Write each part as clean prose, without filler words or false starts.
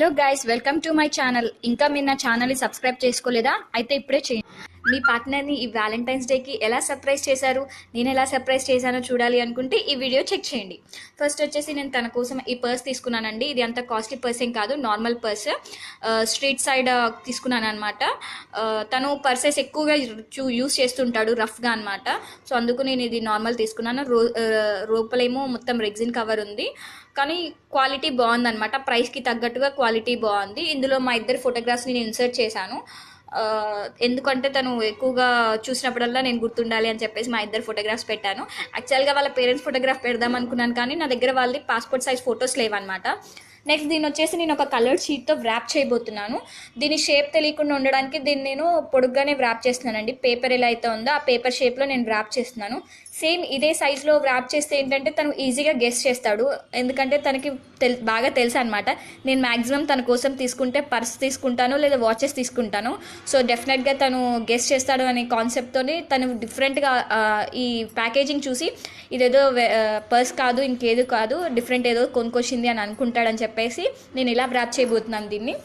Hello guys, welcome to my channel. ఇంకా మీరు నా ఛానల్ని సబ్స్క్రైబ్ చేసుకోలేదా? అయితే ఇప్పుడే చేయండి. మీ పార్ట్నర్ని ఈ వ్యాలంటైన్స్ డేకి ఎలా సర్ప్రైజ్ చేశారు, నేను ఎలా సర్ప్రైజ్ చేశానో చూడాలి అనుకుంటే ఈ వీడియో చెక్ చేయండి. ఫస్ట్ వచ్చేసి నేను తన కోసం ఈ పర్స్ తీసుకున్నానండి. ఇది అంత కాస్ట్లీ పర్స్ ఏం కాదు, నార్మల్ పర్స్. స్ట్రీట్ సైడ్ తీసుకున్నాను అనమాట. తను పర్సెస్ ఎక్కువగా యూస్ చేస్తుంటాడు రఫ్గా అనమాట. సో అందుకు నేను ఇది నార్మల్ తీసుకున్నాను. లోపలేమో మొత్తం రెగ్జిన్ కవర్ ఉంది, కానీ క్వాలిటీ బాగుందన్నమాట. ప్రైస్కి తగ్గట్టుగా క్వాలిటీ బాగుంది. ఇందులో మా ఇద్దరు ఫోటోగ్రాఫ్స్ని నేను ఇన్సర్ట్ చేశాను. ఎందుకంటే తను ఎక్కువగా చూసినప్పుడల్లా నేను గుర్తుండాలి అని చెప్పేసి మా ఇద్దరు ఫోటోగ్రాఫ్స్ పెట్టాను. యాక్చువల్గా వాళ్ళ పేరెంట్స్ ఫోటోగ్రాఫ్ పెడదాం అనుకున్నాను, కానీ నా దగ్గర వాళ్ళది పాస్పోర్ట్ సైజ్ ఫొటోస్ లేవన్నమాట. నెక్స్ట్ దీన్ని వచ్చేసి నేను ఒక కలర్డ్ షీట్తో వ్రాప్ చేయబోతున్నాను. దీని షేప్ తెలియకుండా ఉండడానికి దీన్ని నేను పొడుగ్గానే వ్రాప్ చేస్తున్నానండి. పేపర్ ఎలా అయితే ఉందో ఆ పేపర్ షేప్లో నేను వ్రాప్ చేస్తున్నాను. సేమ్ ఇదే సైజులో వ్రాప్ చేస్తే ఏంటంటే తను ఈజీగా గెస్ చేస్తాడు, ఎందుకంటే తనకి బాగా తెలుసు అనమాట. నేను మ్యాక్సిమం తన కోసం తీసుకుంటే పర్స్ తీసుకుంటాను లేదా వాచెస్ తీసుకుంటాను. సో డెఫినెట్గా తను గెస్ చేస్తాడు అనే కాన్సెప్ట్తోని తను డిఫరెంట్గా ఈ ప్యాకేజింగ్ చూసి ఇదేదో పర్స్ కాదు, ఇంకేదో కాదు, డిఫరెంట్ ఏదో కొనుక్కొచ్చింది అని అనుకుంటాడని చెప్పేసి నేను ఇలా వ్రాప్ చేయబోతున్నాను. దీన్ని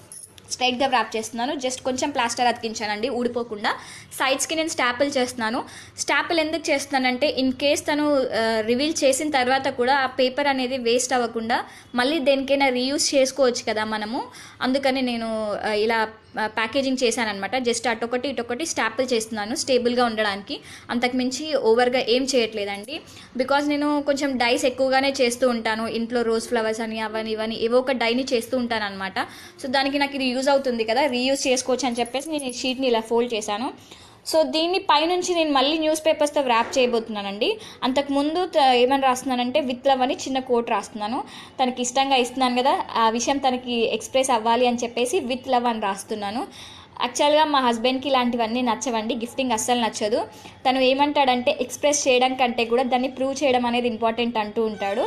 స్ట్రైట్గా వ్రాప్ చేస్తున్నాను. జస్ట్ కొంచెం ప్లాస్టర్ అతికించానండి ఊడిపోకుండా. సైడ్స్కి నేను స్టాపిల్ చేస్తున్నాను. స్టాపిల్ ఎందుకు చేస్తున్నానంటే ఇన్ కేస్ తను రివీల్ చేసిన తర్వాత కూడా ఆ పేపర్ అనేది వేస్ట్ అవ్వకుండా మళ్ళీ దేనికైనా రీయూజ్ చేసుకోవచ్చు కదా మనము. అందుకని నేను ఇలా ప్యాకేజింగ్ చేశానమాట. జస్ట్ అటొకటి ఇటొకటి స్టాపిల్ చేస్తున్నాను స్టేబుల్గా ఉండడానికి. అంతకుమించి ఓవర్గా ఏం చేయట్లేదండి. బికాజ్ నేను కొంచెం డైస్ ఎక్కువగానే చేస్తూ ఉంటాను ఇంట్లో. రోజ్ ఫ్లవర్స్ అని అవని ఇవని ఏవో ఒక డైని చేస్తూ ఉంటాను అనమాట. సో దానికి నాకు ఇది యూజ్ అవుతుంది కదా, రీయూజ్ చేసుకోవచ్చు అని చెప్పేసి నేను ఈ షీట్ని ఇలా ఫోల్డ్ చేశాను. సో దీన్ని పైనుంచి నేను మళ్ళీ న్యూస్ పేపర్స్తో వ్రాప్ చేయబోతున్నానండి. అంతకుముందు ఏమని రాస్తున్నానంటే విత్ లవ్ అని చిన్న కోట్ రాస్తున్నాను. తనకి ఇష్టంగా ఇస్తున్నాను కదా, ఆ విషయం తనకి ఎక్స్ప్రెస్ అవ్వాలి అని చెప్పేసి విత్ లవ్ అని రాస్తున్నాను. యాక్చువల్గా మా హస్బెండ్కి ఇలాంటివన్నీ నచ్చవండి, గిఫ్టింగ్ అస్సలు నచ్చదు. తను ఏమంటాడంటే ఎక్స్ప్రెస్ చేయడం కంటే కూడా దాన్ని ప్రూవ్ చేయడం అనేది ఇంపార్టెంట్ అంటూ ఉంటాడు.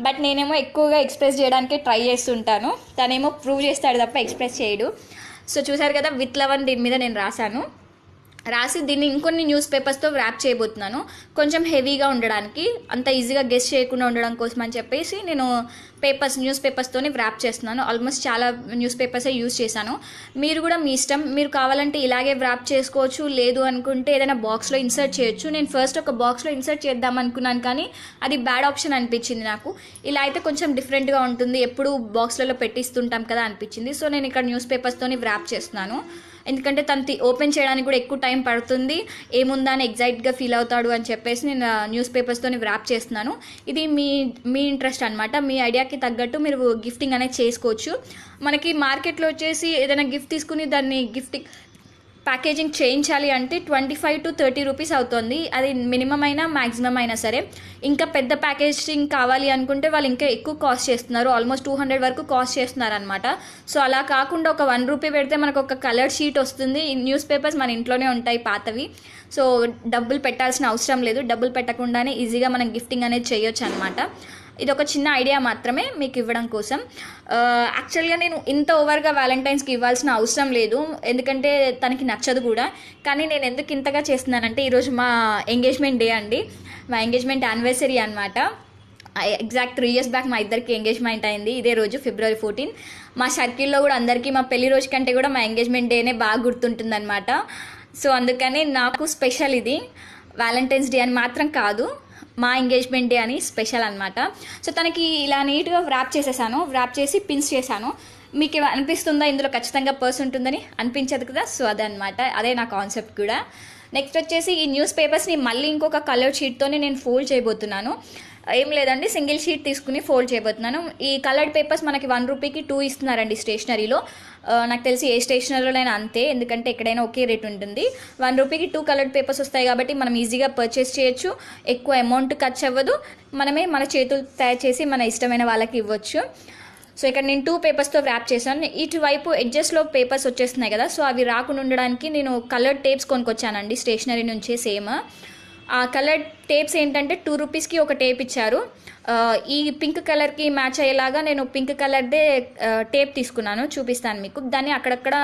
బట్ నేనేమో ఎక్కువగా ఎక్స్ప్రెస్ చేయడానికే ట్రై చేస్తుంటాను, తనేమో ప్రూవ్ చేస్తాడు తప్ప ఎక్స్ప్రెస్ చేయడు. సో చూసారు కదా, విత్ లవ్ అని దీని మీద నేను రాసి దీన్ని ఇంకొన్ని న్యూస్ పేపర్స్తో వ్రాప్ చేయబోతున్నాను. కొంచెం హెవీగా ఉండడానికి, అంత ఈజీగా గెస్ చేయకుండా ఉండడం కోసం అని చెప్పేసి నేను న్యూస్ పేపర్స్తోనే వ్రాప్ చేస్తున్నాను. ఆల్మోస్ట్ చాలా న్యూస్ పేపర్సే యూజ్ చేశాను. మీరు కూడా మీ ఇష్టం, మీరు కావాలంటే ఇలాగే వ్రాప్ చేసుకోవచ్చు, లేదు అనుకుంటే ఏదైనా బాక్స్లో ఇన్సర్ట్ చేయొచ్చు. నేను ఫస్ట్ ఒక బాక్స్లో ఇన్సర్ట్ చేద్దాం అనుకున్నాను, కానీ అది బ్యాడ్ ఆప్షన్ అనిపించింది నాకు. ఇలా అయితే కొంచెం డిఫరెంట్గా ఉంటుంది, ఎప్పుడు బాక్స్లలో పెట్టిస్తుంటాం కదా అనిపించింది. సో నేను ఇక్కడ న్యూస్ పేపర్స్తోనే వ్రాప్ చేస్తున్నాను. ఎందుకంటే తను ఓపెన్ చేయడానికి కూడా ఎక్కువ టైం పడుతుంది, ఏముందా అని ఎగ్జైట్గా ఫీల్ అవుతాడు అని చెప్పేసి నేను న్యూస్ పేపర్స్తోని వ్రాప్ చేస్తున్నాను. ఇది మీ ఇంట్రెస్ట్ అనమాట. మీ ఐడియాకి తగ్గట్టు మీరు గిఫ్టింగ్ అనేది చేసుకోవచ్చు. మనకి మార్కెట్లో వచ్చేసి ఏదైనా గిఫ్ట్ తీసుకుని దాన్ని ప్యాకేజింగ్ చేయించాలి అంటే 25 to 30 రూపీస్ అవుతుంది. అది మినిమం అయినా మ్యాక్సిమం అయినా సరే. ఇంకా పెద్ద ప్యాకేజింగ్ కావాలి అనుకుంటే వాళ్ళు ఇంకా ఎక్కువ కాస్ట్ చేస్తున్నారు, ఆల్మోస్ట్ 200 వరకు కాస్ట్ చేస్తున్నారు అనమాట. సో అలా కాకుండా ఒక 1 రూపీ పెడితే మనకు ఒక కలర్డ్ షీట్ వస్తుంది. న్యూస్ పేపర్స్ మన ఇంట్లోనే ఉంటాయి పాతవి. సో డబ్బులు పెట్టాల్సిన అవసరం లేదు, డబ్బులు పెట్టకుండానే ఈజీగా మనం గిఫ్టింగ్ అనేది చేయొచ్చు అనమాట. ఇది ఒక చిన్న ఐడియా మాత్రమే మీకు ఇవ్వడం కోసం. యాక్చువల్గా నేను ఇంత ఓవర్గా వ్యాలంటైన్స్కి ఇవ్వాల్సిన అవసరం లేదు, ఎందుకంటే తనకి నచ్చదు కూడా. కానీ నేను ఎందుకు ఇంతగా చేస్తున్నానంటే ఈరోజు మా ఎంగేజ్మెంట్ డే అండి, మా ఎంగేజ్మెంట్ యానివర్సరీ అనమాట. ఎగ్జాక్ట్ 3 years బ్యాక్ మా ఇద్దరికి ఎంగేజ్మెంట్ అయింది ఇదే రోజు, February 14. మా సర్కిల్లో కూడా అందరికీ మా పెళ్లి రోజు కంటే కూడా మా ఎంగేజ్మెంట్ డేనే బాగా గుర్తుంటుందన్నమాట. సో అందుకని నాకు స్పెషల్ ఇది. వ్యాలంటైన్స్ డే అని మాత్రం కాదు, మా ఎంగేజ్మెంట్ డే అని స్పెషల్ అనమాట. సో తనకి ఇలా నీట్గా వ్రాప్ చేసేసాను, వ్రాప్ చేసి పిన్స్ చేశాను. మీకు అనిపిస్తుందా ఇందులో ఖచ్చితంగా పర్స్ ఉంటుందని? అనిపించదు కదా. సో అదనమాట, అదే నా కాన్సెప్ట్ కూడా. నెక్స్ట్ వచ్చేసి ఈ న్యూస్ పేపర్స్ని మళ్ళీ ఇంకొక కలర్ షీట్తోనే నేను ఫోల్డ్ చేయబోతున్నాను. ఏం లేదండి, సింగిల్ షీట్ తీసుకుని ఫోల్డ్ చేయబోతున్నాను. ఈ కలర్డ్ పేపర్స్ మనకి 1 రూపీకి 2 ఇస్తున్నారండి స్టేషనరీలో. నాకు తెలిసి ఏ స్టేషనరీలోనైనా అంతే, ఎందుకంటే ఎక్కడైనా ఒకే రేట్ ఉంటుంది. 1 రూపీకి 2 కలర్డ్ పేపర్స్ వస్తాయి కాబట్టి మనం ఈజీగా పర్చేస్ చేయొచ్చు, ఎక్కువ అమౌంట్ ఖర్చు అవ్వదు, మనమే మన చేతులు తయారు చేసి మన ఇష్టమైన వాళ్ళకి ఇవ్వచ్చు. సో ఇక్కడ నేను 2 పేపర్స్తో వ్రాప్ చేశాను. ఇటువైపు ఎడ్జెస్లో పేపర్స్ వచ్చేస్తున్నాయి కదా, సో అవి రాకుండా ఉండడానికి నేను కలర్డ్ టేప్స్ కొనుక్కొచ్చానండి స్టేషనరీ నుంచే సేమ్. ఆ కలర్ టేప్స్ ఏంటంటే 2 రూపీస్కి ఒక టేప్ ఇచ్చారు. ఈ పింక్ కలర్కి మ్యాచ్ అయ్యేలాగా నేను పింక్ కలర్దే టేప్ తీసుకున్నాను, చూపిస్తాను మీకు. దాన్ని అక్కడక్కడ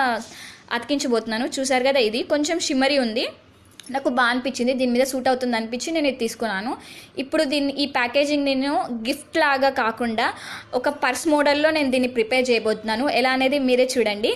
అతికించబోతున్నాను. చూసారు కదా, ఇది కొంచెం షిమ్మరీ ఉంది. నాకు బాగా అనిపించింది, దీని మీద సూట్ అవుతుంది అనిపించి నేను ఇది తీసుకున్నాను. ఇప్పుడు ఈ ప్యాకేజింగ్ నేను గిఫ్ట్ లాగా కాకుండా ఒక పర్స్ మోడల్లో నేను దీన్ని ప్రిపేర్ చేయబోతున్నాను. ఎలా అనేది మీరే చూడండి.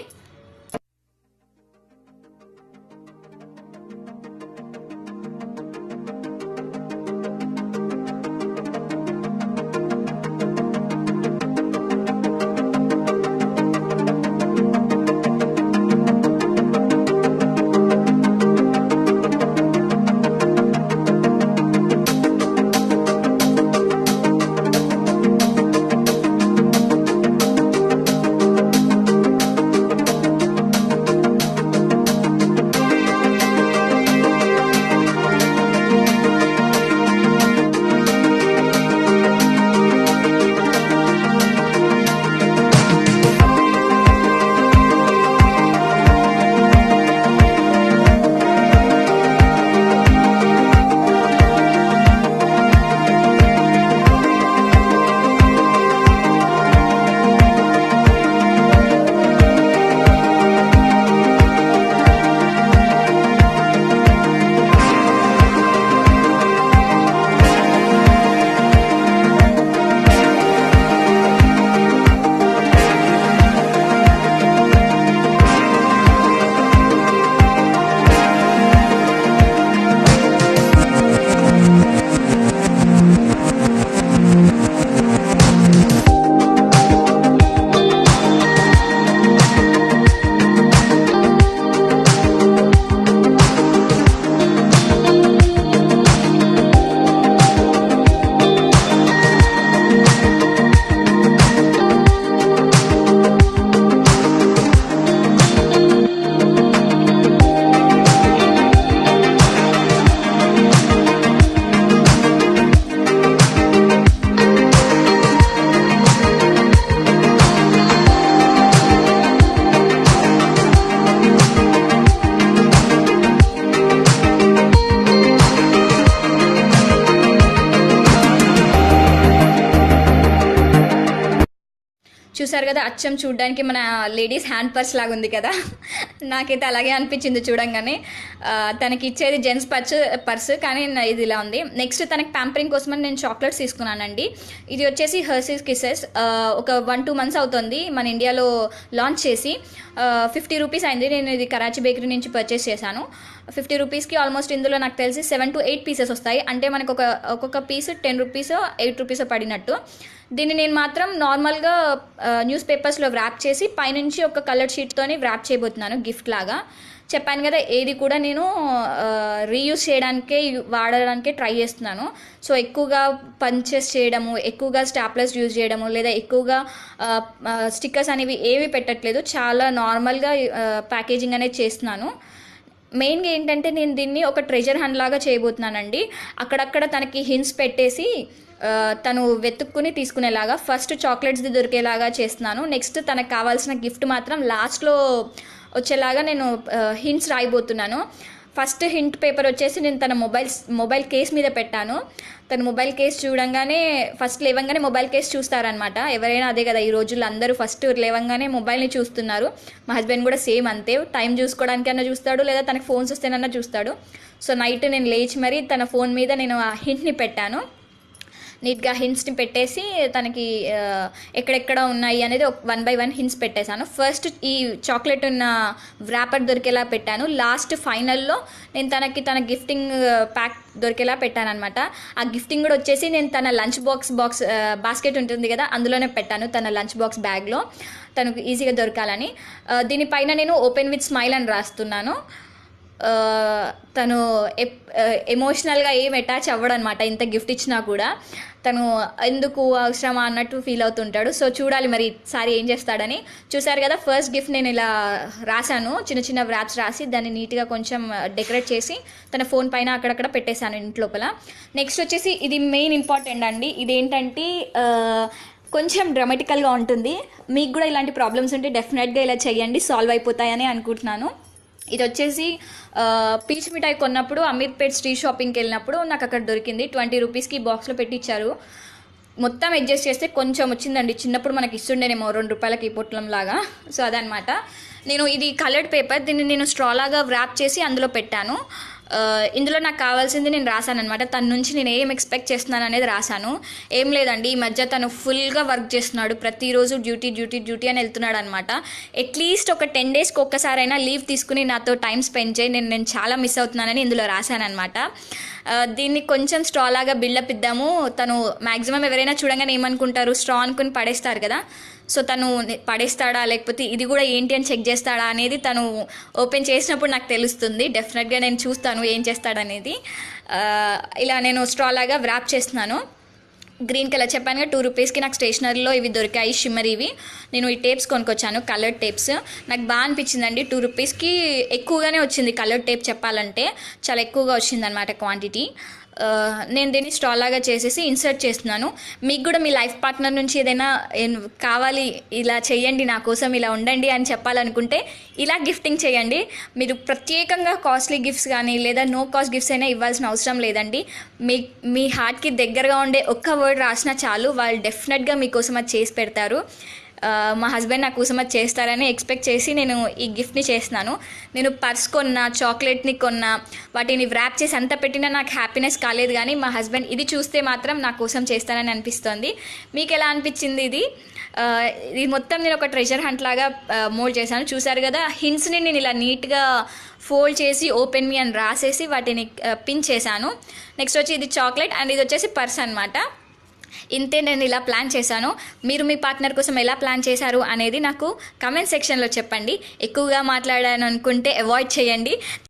చూసారు కదా, అచ్చం చూడడానికి మన లేడీస్ హ్యాండ్ పర్స్ లాగా ఉంది కదా. నాకైతే అలాగే అనిపించింది చూడంగానే. తనకి ఇచ్చేది జెంట్స్ పర్స్ కానీ ఇది ఇలా ఉంది. నెక్స్ట్ తనకి ప్యాంపరింగ్ కోసం నేను చాక్లెట్స్ తీసుకున్నానండి. ఇది వచ్చేసి హర్సీస్ కిసెస్. ఒక 1-2 months అవుతుంది మన ఇండియాలో లాంచ్ చేసి. 50 రూపీస్ అయింది. నేను ఇది కరాచీ బేకరీ నుంచి పర్చేస్ చేశాను. 50 రూపీస్కి ఆల్మోస్ట్ ఇందులో నాకు తెలిసి 7 to 8 పీసెస్ వస్తాయి. అంటే మనకు ఒక్కొక్క పీస్ 10 రూపీస్ 8 రూపీస్ పడినట్టు. దీన్ని నేను మాత్రం నార్మల్గా న్యూస్ పేపర్స్లో వ్రాప్ చేసి పైనుంచి ఒక కలర్ షీట్తోని వ్రాప్ చేయబోతున్నాను గిఫ్ట్ లాగా. చెప్పాను కదా, ఏది కూడా నేను రీయూజ్ చేయడానికే వాడడానికే ట్రై చేస్తున్నాను. సో ఎక్కువగా పంచెస్ చేయడము, ఎక్కువగా స్టాప్లర్స్ యూజ్ చేయడము, లేదా ఎక్కువగా స్టిక్కర్స్ అనేవి ఏవి పెట్టట్లేదు. చాలా నార్మల్గా ప్యాకేజింగ్ అనేది చేస్తున్నాను. మెయిన్గా ఏంటంటే నేను దీన్ని ఒక ట్రెజర్ హంట్ లాగా చేయబోతున్నానండి. అక్కడక్కడ తనకి హింట్స్ పెట్టేసి తను వెతుక్కుని తీసుకునేలాగా ఫస్ట్ చాక్లెట్స్ది దొరికేలాగా చేస్తున్నాను. నెక్స్ట్ తనకు కావాల్సిన గిఫ్ట్ మాత్రం లాస్ట్లో వచ్చేలాగా నేను హింట్స్ రాయబోతున్నాను. ఫస్ట్ హింట్ పేపర్ వచ్చేసి నేను తన మొబైల్ కేస్ మీద పెట్టాను. తన మొబైల్ కేస్ చూడంగానే ఫస్ట్ లేవంగానే మొబైల్ కేస్ చూస్తారనమాట. ఎవరైనా అదే కదా, ఈ రోజుల్లో అందరూ ఫస్ట్ లేవంగానే మొబైల్ని చూస్తున్నారు. మా హస్బెండ్ కూడా సేమ్ అంతే. టైం చూసుకోవడానికన్నా చూస్తాడు, లేదా తనకు ఫోన్స్ వస్తేనన్నా చూస్తాడు. సో నైట్ నేను లేచి మరీ తన ఫోన్ మీద నేను ఆ హింట్ని పెట్టాను. నీట్గా హింట్స్ని పెట్టేసి తనకి ఎక్కడెక్కడ ఉన్నాయి అనేది 1 by 1 హింట్స్ పెట్టేశాను. ఫస్ట్ ఈ చాక్లెట్ ఉన్న వ్రాపర్ దొరికేలా పెట్టాను. లాస్ట్ ఫైనల్లో నేను తన గిఫ్టింగ్ ప్యాక్ దొరికేలా పెట్టాను అనమాట. ఆ గిఫ్టింగ్ కూడా వచ్చేసి నేను తన లంచ్ బాస్కెట్ ఉంటుంది కదా, అందులోనే పెట్టాను. తన లంచ్ బాక్స్ బ్యాగ్లో తనకు ఈజీగా దొరకాలని. దీనిపైన నేను ఓపెన్ విత్ స్మైల్ అని రాస్తున్నాను. తను ఎమోషనల్గా ఏం అటాచ్ అవ్వడం అనమాట. ఇంత గిఫ్ట్ ఇచ్చినా కూడా తను ఎందుకు అవసరమా అన్నట్టు ఫీల్ అవుతుంటాడు. సో చూడాలి మరి ఈసారి ఏం చేస్తాడని. చూసారు కదా, ఫస్ట్ గిఫ్ట్ నేను ఇలా రాశాను, చిన్న చిన్న వ్రాప్స్ రాసి దాన్ని నీట్గా కొంచెం డెకరేట్ చేసి తన ఫోన్ పైన అక్కడక్కడ పెట్టేశాను ఇంట్లోపల. నెక్స్ట్ వచ్చేసి ఇది మెయిన్ ఇంపార్టెంట్ అండి. ఇదేంటంటే కొంచెం డ్రామాటికల్గా ఉంటుంది. మీకు కూడా ఇలాంటి ప్రాబ్లమ్స్ ఉంటే డెఫినెట్గా ఇలా చేయండి, సాల్వ్ అయిపోతాయని అనుకుంటున్నాను. ఇది వచ్చేసి పీచ్ మిఠాయి కొన్నప్పుడు అమీర్పేట్ స్ట్రీట్ షాపింగ్కి వెళ్ళినప్పుడు నాకు అక్కడ దొరికింది. 20 రూపీస్కి బాక్స్లో పెట్టించారు. మొత్తం అడ్జస్ట్ చేస్తే కొంచెం వచ్చిందండి. చిన్నప్పుడు మనకి ఇస్తుండేనేమో 2 రూపాయలకి పొట్లం లాగా. సో అదనమాట. నేను ఇది కలర్డ్ పేపర్, దీన్ని నేను స్ట్రాలాగా వ్రాప్ చేసి అందులో పెట్టాను. ఇందులో నాకు కావాల్సింది నేను రాశాను అనమాట. తన నుంచి నేను ఏం ఎక్స్పెక్ట్ చేస్తున్నాను అనేది రాశాను. ఏం లేదండి, ఈ మధ్య తను ఫుల్గా వర్క్ చేస్తున్నాడు, ప్రతిరోజు డ్యూటీ డ్యూటీ డ్యూటీ అని వెళ్తున్నాడు అనమాట. అట్లీస్ట్ ఒక 10 డేస్కి ఒక్కసారైనా లీవ్ తీసుకుని నాతో టైం స్పెండ్ చేయి, నేను చాలా మిస్ అవుతున్నానని ఇందులో రాశాను అనమాట. దీన్ని కొంచెం స్ట్రా లాగా బిల్డప్ ఇద్దాము. తను మ్యాక్సిమం ఎవరైనా చూడంగానే ఏమనుకుంటారు, స్ట్రా అనుకుని పడేస్తారు కదా. సో తను పడేస్తాడా లేకపోతే ఇది కూడా ఏంటి అని చెక్ చేస్తాడా అనేది తను ఓపెన్ చేసినప్పుడు నాకు తెలుస్తుంది. డెఫినెట్గా నేను చూస్తాను ఏం చేస్తాడనేది. ఇలా నేను స్ట్రా లాగా వ్రాప్ చేస్తున్నాను. గ్రీన్ కలర్ చెప్పాను కదా, 2 రూపీస్కి నాకు స్టేషనరీలో ఇవి దొరికాయి, షిమ్మర్ ఇవి. నేను ఈ టేప్స్ కొనుక్కొచ్చాను, కలర్ టేప్స్. నాకు బాగా అనిపించిందండి, 2 రూపీస్కి ఎక్కువగానే వచ్చింది. కలర్ టేప్ చెప్పాలంటే చాలా ఎక్కువగా వచ్చింది అనమాట క్వాంటిటీ. నేను దీన్ని స్ట్రా లాగా చేసేసి ఇన్సర్ట్ చేస్తున్నాను. మీకు కూడా మీ లైఫ్ పార్ట్నర్ నుంచి ఏదైనా కావాలి, ఇలా చేయండి నా కోసం, ఇలా ఉండండి అని చెప్పాలనుకుంటే ఇలా గిఫ్టింగ్ చేయండి. మీరు ప్రత్యేకంగా కాస్ట్లీ గిఫ్ట్స్ కానీ లేదా నో కాస్ట్ గిఫ్ట్స్ అయినా ఇవ్వాల్సిన అవసరం లేదండి. మీ హార్ట్కి దగ్గరగా ఉండే ఒక్క వర్డ్ రాసినా చాలు, వాళ్ళు డెఫినెట్గా మీకోసం అది చేసి పెడతారు. మా హస్బెండ్ నా కోసం అది చేస్తారని ఎక్స్పెక్ట్ చేసి నేను ఈ గిఫ్ట్ని చేస్తున్నాను. నేను పర్స్ కొన్నా, చాక్లెట్ని కొన్నా, వాటిని వ్రాప్ చేసి అంత పెట్టినా నాకు హ్యాపీనెస్ కాలేదు. కానీ మా హస్బెండ్ ఇది చూస్తే మాత్రం నా కోసం చేస్తానని అనిపిస్తుంది. మీకు ఎలా అనిపించింది ఇది? ఇది మొత్తం నేను ఒక ట్రెజర్ హంట్ లాగా మోల్డ్ చేశాను. చూసారు కదా, హింట్స్ని నేను ఇలా నీట్గా ఫోల్డ్ చేసి ఓపెన్ మీ అని రాసేసి వాటిని పిన్ చేశాను. నెక్స్ట్ వచ్చి ఇది చాక్లెట్ అండ్ ఇది వచ్చేసి పర్స్ అనమాట. ఇంతే నేను ఇలా ప్లాన్ చేశాను. మీరు మీ పార్ట్నర్ కోసం ఎలా ప్లాన్ చేశారు అనేది నాకు కమెంట్ సెక్షన్లో చెప్పండి. ఎక్కువగా మాట్లాడాను అనుకుంటే అవాయిడ్ చేయండి.